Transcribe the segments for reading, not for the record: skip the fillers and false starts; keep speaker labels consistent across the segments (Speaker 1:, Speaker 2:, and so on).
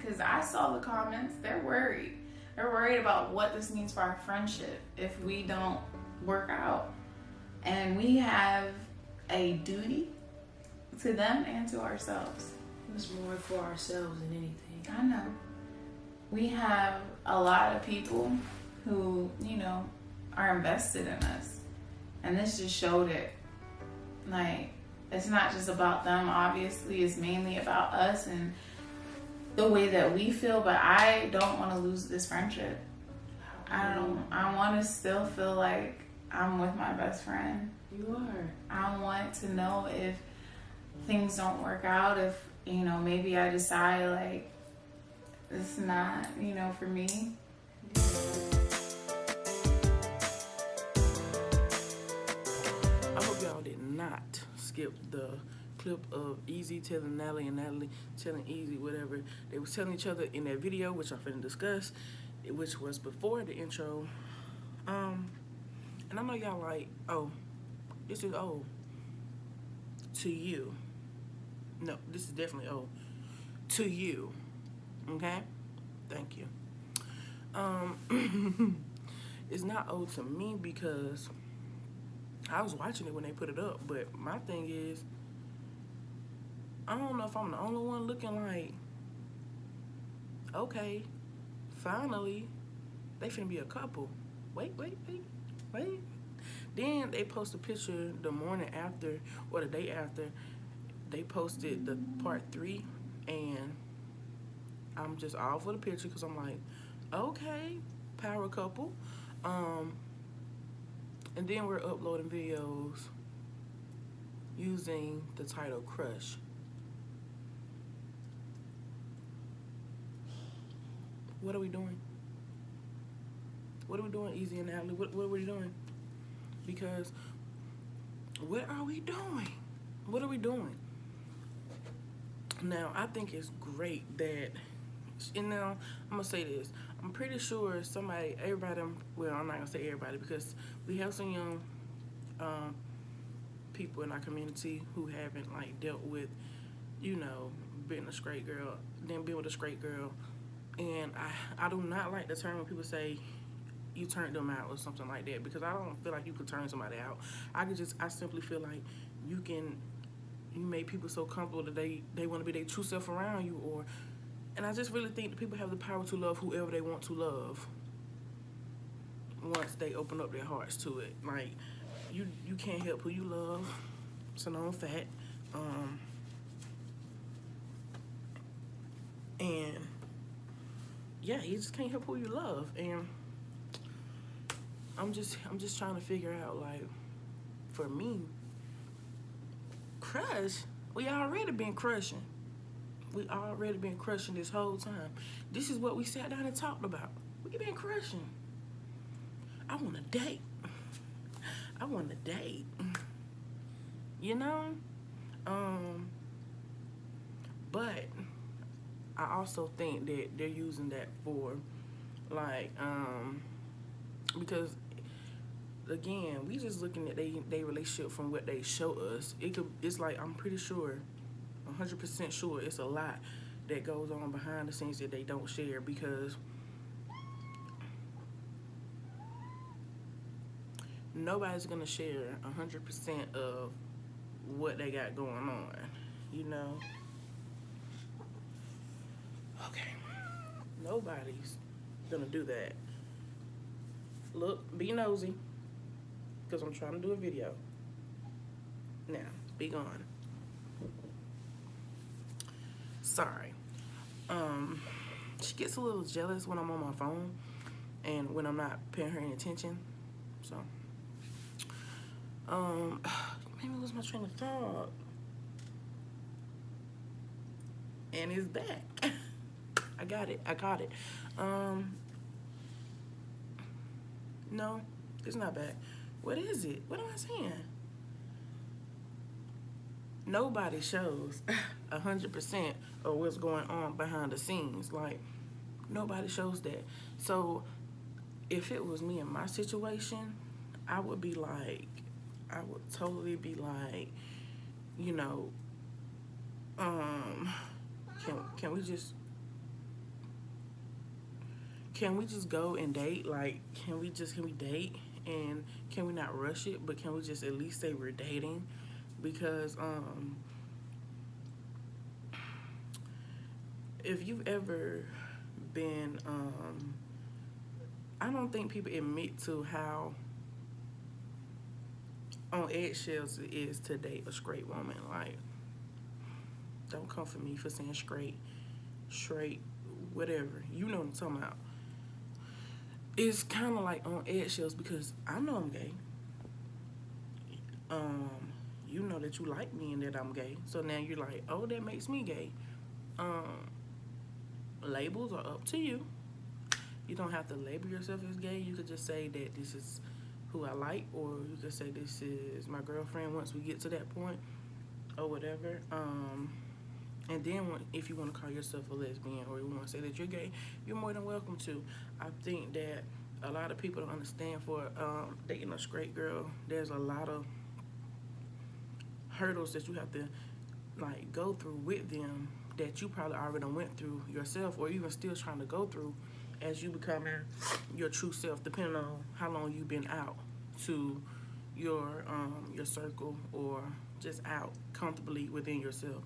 Speaker 1: because I saw the comments. They're worried. They're worried about what this means for our friendship if we don't work out. And we have a duty to them and to ourselves.
Speaker 2: It's more for ourselves than anything.
Speaker 1: I know. We have a lot of people who, you know, are invested in us. And this just showed it. Like, it's not just about them, obviously. It's mainly about us and the way that we feel. But I don't want to lose this friendship. I want to still feel like I'm with my best friend.
Speaker 2: You are.
Speaker 1: I want to know if things don't work out, if, you know, maybe I decide like it's not, you know, for me.
Speaker 3: I hope y'all did not skip the clip of Ezee telling Natalie and Natalie telling Ezee whatever they was telling each other in that video, which I'm finna discuss, which was before the intro. And I know y'all like, oh, this is old to you. No, this is definitely old to you. Okay? Thank you. It's not old to me because I was watching it when they put it up, but my thing is, I don't know if I'm the only one looking like, okay, finally, they finna be a couple. Wait. Then they post a picture the morning after, or the day after, they posted the part 3, and I'm just all for the picture because I'm like, okay, power couple. And then we're uploading videos using the title Crush. What are we doing? What are we doing, Ezee and Natalie? What are we doing? Because what are we doing? What are we doing? Now, I think it's great that, and now I'm gonna say this. I'm pretty sure everybody, well, I'm not gonna say everybody because we have some young people in our community who haven't like dealt with, you know, being a straight girl, then being with a straight girl. And I do not like the term when people say you turned them out or something like that, because I don't feel like you could turn somebody out. I simply feel like you make people so comfortable that they want to be their true self around you, and I just really think that people have the power to love whoever they want to love once they open up their hearts to it. Like, you can't help who you love. It's a known fact. And yeah, you just can't help who you love. And I'm just trying to figure out, like, for me, crush, we already been crushing. We already been crushing this whole time. This is what we sat down and talked about. We been crushing. I want to date. I want to date. You know? But I also think that they're using that for, like, because, again, we just looking at they relationship from what they show us. It's like, I'm pretty sure, 100% sure, it's a lot that goes on behind the scenes that they don't share, because nobody's gonna share 100% of what they got going on, you know? Okay, nobody's gonna do that. Look, be nosy, because I'm trying to do a video. Now, be gone. Sorry. She gets a little jealous when I'm on my phone and when I'm not paying her any attention. So, made me lose my train of thought. And it's back. I got it. No, it's not back. What is it? What am I saying? Nobody shows 100% of what's going on behind the scenes. Like, nobody shows that. So, if it was me in my situation, I would totally be like, you know, can we just can we just go and date? Like, can we date, and can we not rush it, but can we just at least say we're dating? Because if you've ever been I don't think people admit to how on eggshells it is to date a straight woman. Like, don't come for me for saying straight, whatever. You know what I'm talking about. It's kind of like on eggshells because I know I'm gay. You know that you like me and that I'm gay. So now you're like, oh, that makes me gay. Labels are up to you. You don't have to label yourself as gay. You could just say that this is who I like, or you could say this is my girlfriend once we get to that point, or whatever. And then if you want to call yourself a lesbian, or you want to say that you're gay, you're more than welcome to. I think that a lot of people don't understand for dating a straight girl, there's a lot of hurdles that you have to like go through with them that you probably already went through yourself, or even still trying to go through as you becoming your true self, depending on how long you've been out to your circle, or just out comfortably within yourself.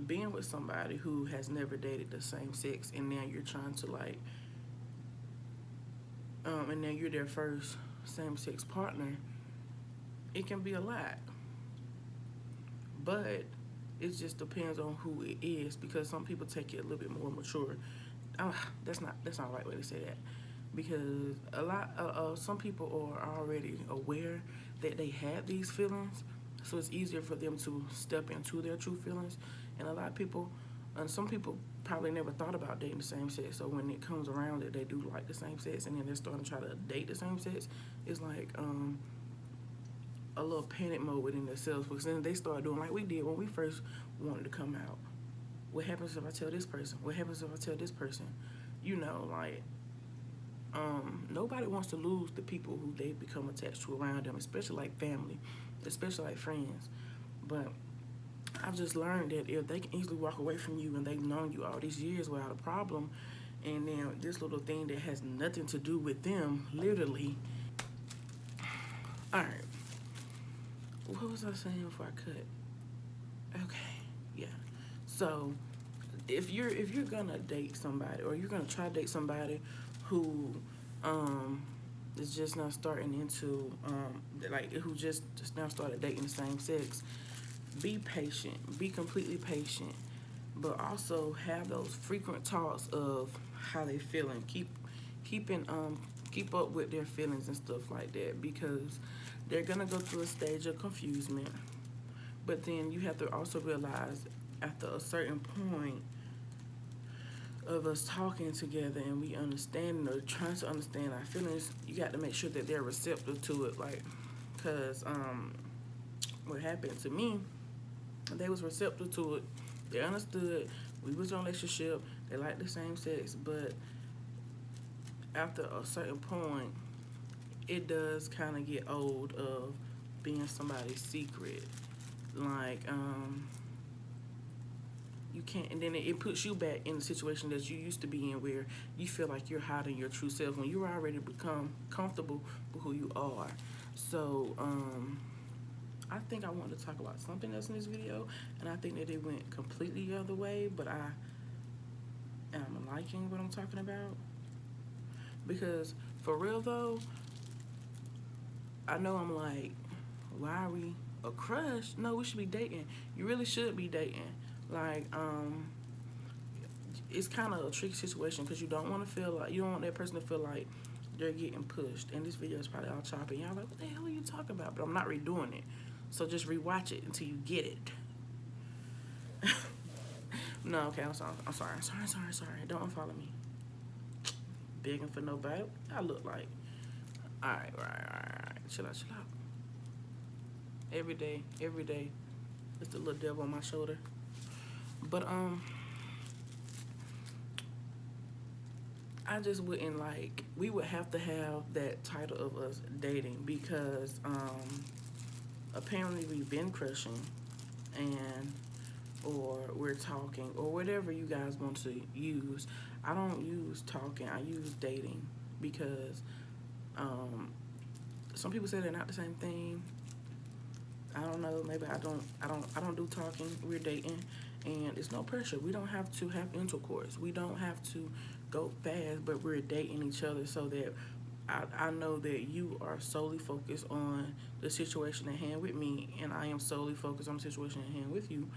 Speaker 3: Being with somebody who has never dated the same sex, and now you're trying to like and now you're their first same-sex partner, it can be a lot. But it just depends on who it is, because some people take it a little bit more mature. That's not the right way to say that, because some people are already aware that they have these feelings, so it's easier for them to step into their true feelings. And a lot of people, and some people probably never thought about dating the same sex, so when it comes around that they do like the same sex, and then they're starting to try to date the same sex, it's like a little panic mode within themselves, because then they start doing like we did when we first wanted to come out. What happens if I tell this person? What happens if I tell this person? You know, like nobody wants to lose the people who they become attached to around them, especially like family, especially like friends. But I've just learned that if they can easily walk away from you and they've known you all these years without a problem, and then this little thing that has nothing to do with them, literally. All right. What was I saying before I cut? Okay, yeah. So if you're gonna date somebody, or you're gonna try to date somebody who is just now starting into like who just now started dating the same sex, be patient. Be completely patient, but also have those frequent talks of how they feeling. Keep up with their feelings and stuff like that, because they're gonna go through a stage of confusement. But then you have to also realize, after a certain point of us talking together and we understanding or trying to understand our feelings, you got to make sure that they're receptive to it. Like, cause what happened to me, they was receptive to it. They understood we was in a relationship. They liked the same sex, but after a certain point, it does kind of get old of being somebody's secret. Like, you can't, and then it puts you back in the situation that you used to be in, where you feel like you're hiding your true self when you already become comfortable with who you are. So, I think I wanted to talk about something else in this video, and I think that it went completely the other way, but I am liking what I'm talking about. Because, for real though, I know I'm like, why are we a crush? No, we should be dating. You really should be dating. Like, it's kind of a tricky situation, because you don't want that person to feel like they're getting pushed. And this video is probably all choppy. Y'all like, what the hell are you talking about? But I'm not redoing it. So just rewatch it until you get it. No, okay, I'm sorry. Don't unfollow me. Begging for no vote. I look like. All right. Chill out. Every day. It's the little devil on my shoulder. But I just wouldn't like. We would have to have that title of us dating, because apparently we've been crushing, and or we're talking, or whatever you guys want to use. I don't use talking, I use dating, because um, some people say they're not the same thing. I don't know. Maybe I don't do talking. We're dating, and it's no pressure. We don't have to have intercourse. We don't have to go fast, but we're dating each other so that I know that you are solely focused on the situation at hand with me, and I am solely focused on the situation at hand with you,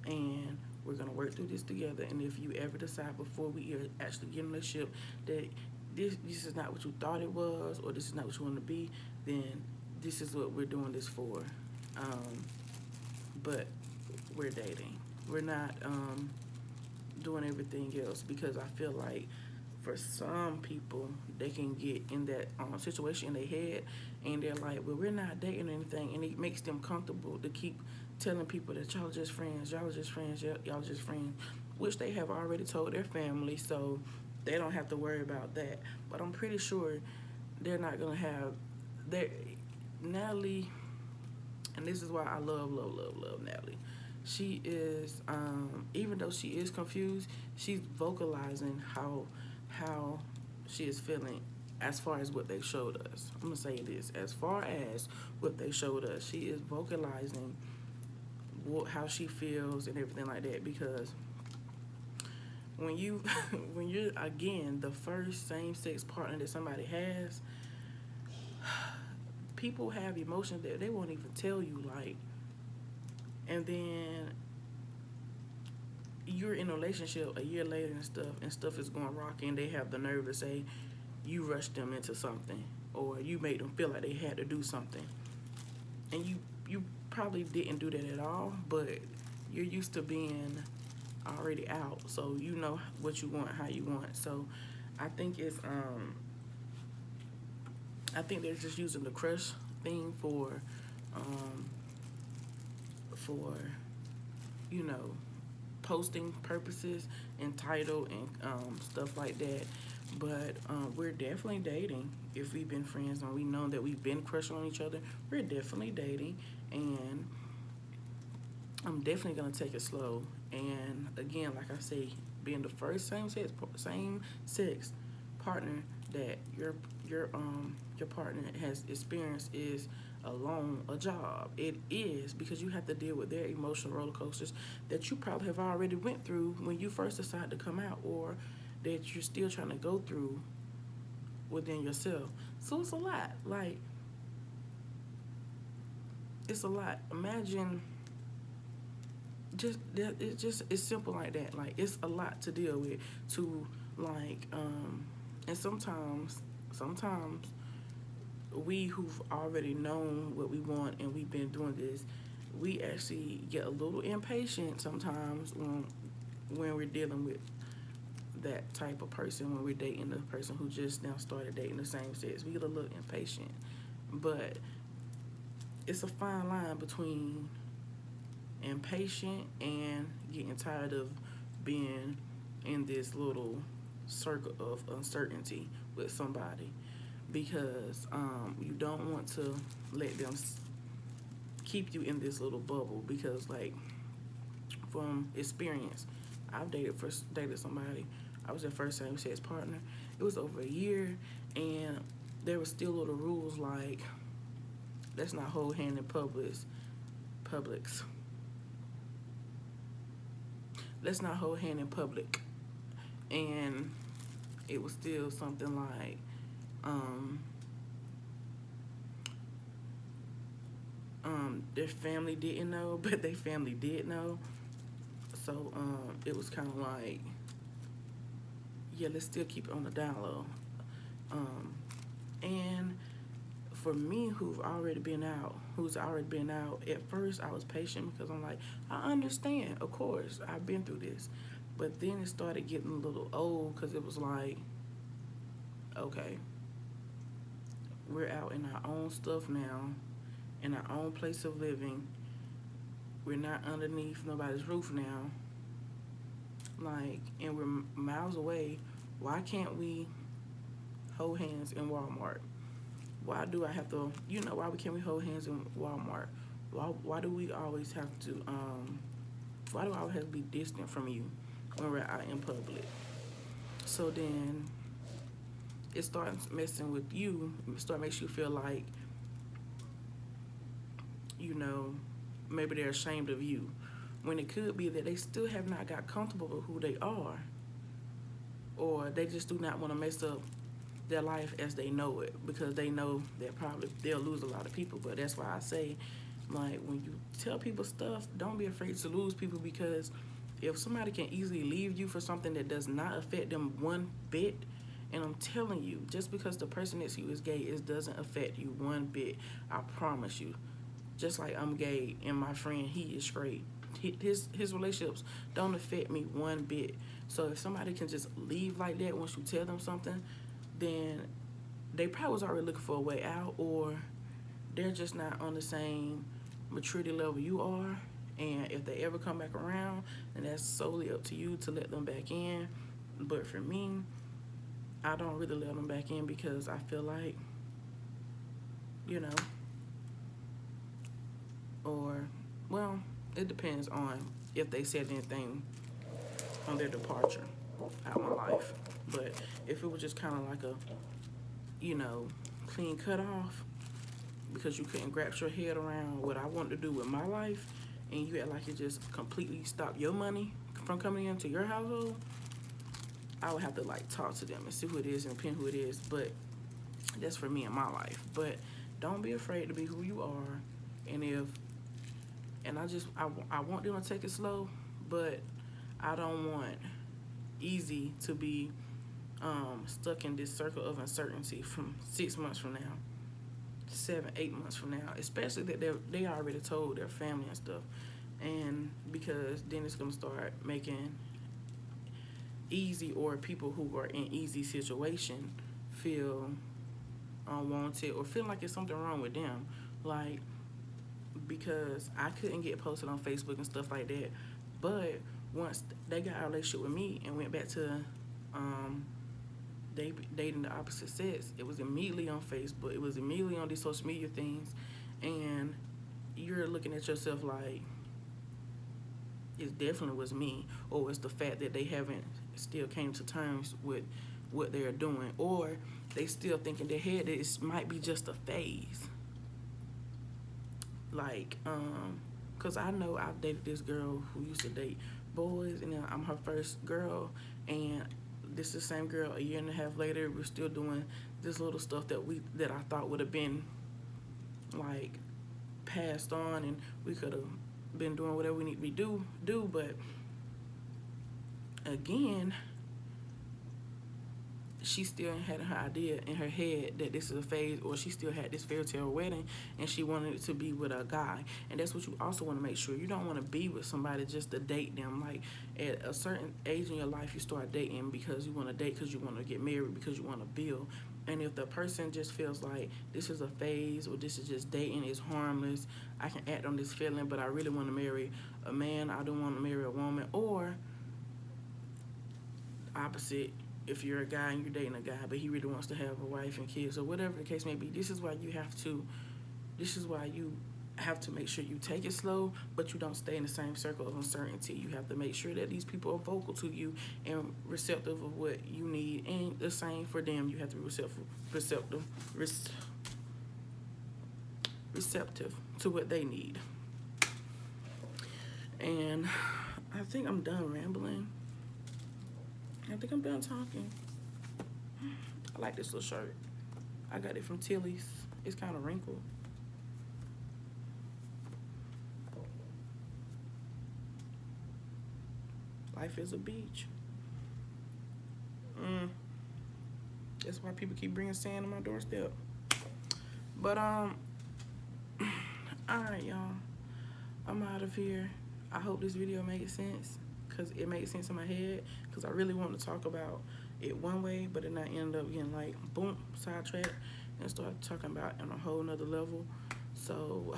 Speaker 3: and we're gonna work through this together. And if you ever decide before we actually get in a relationship that this is not what you thought it was, or this is not what you want to be, then this is what we're doing this for. Um, but we're dating. We're not doing everything else, because I feel like for some people they can get in that situation in their head, and they're like, well, we're not dating or anything, and it makes them comfortable to keep telling people that y'all are just friends, y'all are just friends, y'all are just friends, which they have already told their family, so they don't have to worry about that. But I'm pretty sure they're not gonna have their Natalie, and this is why I love Natalie. She is, even though she is confused, she's vocalizing how she is feeling as far as what they showed us. I'm gonna say this: as far as what they showed us, she is vocalizing how she feels and everything like that. Because when you when you're again the first same-sex partner that somebody has, people have emotions that they won't even tell you, like, and then you're in a relationship a year later and stuff is going rocky, and they have the nerve to say you rushed them into something, or you made them feel like they had to do something, and you probably didn't do that at all, but you're used to being already out, so you know what you want, how you want. So I think it's I think they're just using the crush thing um for you know posting purposes and title and stuff like that. But we're definitely dating. If we've been friends and we know that we've been crushing on each other, we're definitely dating, and I'm definitely gonna take it slow. And again, like I say, being the first same sex partner that your partner has experienced is a job. It is, because you have to deal with their emotional roller coasters that you probably have already went through when you first decided to come out, or that you're still trying to go through within yourself. So it's a lot. Like, it's a lot. Imagine just that. It's simple like that. Like, it's a lot to deal with. To like and sometimes we who've already known what we want and we've been doing this, we actually get a little impatient sometimes when we're dealing with that type of person, when we're dating the person who just now started dating the same sex. We get a little impatient, but it's a fine line between impatient and getting tired of being in this little circle of uncertainty with somebody, because you don't want to let them keep you in this little bubble. Because, like, from experience, I've dated somebody. I was their first same-sex partner. It was over a year, and there were still little rules like, let's not hold hand in Publix. Let's not hold hand in public. And it was still something like, their family didn't know, but their family did know. So it was kind of like, yeah, let's still keep it on the down low. And for me, who's already been out, at first I was patient, because I'm like, I understand, of course, I've been through this. But then it started getting a little old, because it was like, okay, we're out in our own stuff now, in our own place of living. We're not underneath nobody's roof now. Like, and we're miles away. Why can't we hold hands in Walmart? Why do I have to, why can't we hold hands in Walmart? Why do we always have to Why do I always have to be distant from you when we're out in public? So then it starts messing with you. Makes you feel like, you know, maybe they're ashamed of you, when it could be that they still have not got comfortable with who they are, or they just do not want to mess up their life as they know it, because they know that probably they'll lose a lot of people. But that's why I say, like, when you tell people stuff, don't be afraid to lose people, because if somebody can easily leave you for something that does not affect them one bit, and I'm telling you, just because the person next to you is gay, it doesn't affect you one bit. I promise you. Just like I'm gay and my friend, he is straight. His relationships don't affect me one bit. So if somebody can just leave like that once you tell them something, then they probably was already looking for a way out, or they're just not on the same maturity level you are. And if they ever come back around, then that's solely up to you to let them back in. But for me, I don't really let them back in, because I feel like, you know, or, well, it depends on if they said anything on their departure out of my life. But if it was just kind of like a, you know, clean cut off, because you couldn't grasp your head around what I wanted to do with my life, and you act like it just completely stopped your money from coming into your household, I would have to, like, talk to them and see who it is and pin who it is. But that's for me in my life. But don't be afraid to be who you are. And I want them to take it slow, but I don't want Ezee to be stuck in this circle of uncertainty from 6 months from now, 7, 8 months from now, especially that they already told their family and stuff. And because then it's gonna start making Ezee, or people who are in Ezee's situation, feel unwanted, or feel like there's something wrong with them. Like, because I couldn't get posted on Facebook and stuff like that, but once they got a relationship with me and went back to they dating the opposite sex, it was immediately on Facebook, it was immediately on these social media things, and you're looking at yourself like, it definitely was me, or it's the fact that they haven't still came to terms with what they're doing, or they still think in their head that it might be just a phase. Like, cause I know I've dated this girl who used to date boys, and then I'm her first girl, and this is the same girl a year and a half later, we're still doing this little stuff that I thought would have been, like, passed on, and we could have been doing whatever we need to be do, but again, she still had her idea in her head that this is a phase, or she still had this fairy tale wedding, and she wanted it to be with a guy. And that's what you also want to make sure. You don't want to be with somebody just to date them. Like, at a certain age in your life, you start dating because you want to date, because you want to get married, because you want to build. And if the person just feels like this is a phase, or this is just dating, it's harmless, I can act on this feeling, but I really want to marry a man, I don't want to marry a woman, or opposite, if you're a guy and you're dating a guy, but he really wants to have a wife and kids, or whatever the case may be, this is why you have to make sure you take it slow, but you don't stay in the same circle of uncertainty. You have to make sure that these people are vocal to you and receptive of what you need, and the same for them. You have to be receptive to what they need. And I think I'm done rambling. I think I'm done talking. I like this little shirt. I got it from Tilly's. It's kind of wrinkled. Life is a beach. That's why people keep bringing sand on my doorstep. But all right, y'all. I'm out of here. I hope this video made sense, because it made sense in my head, because I really wanted to talk about it one way, but then I ended up getting, like, boom, sidetracked, and started talking about it on a whole nother level. So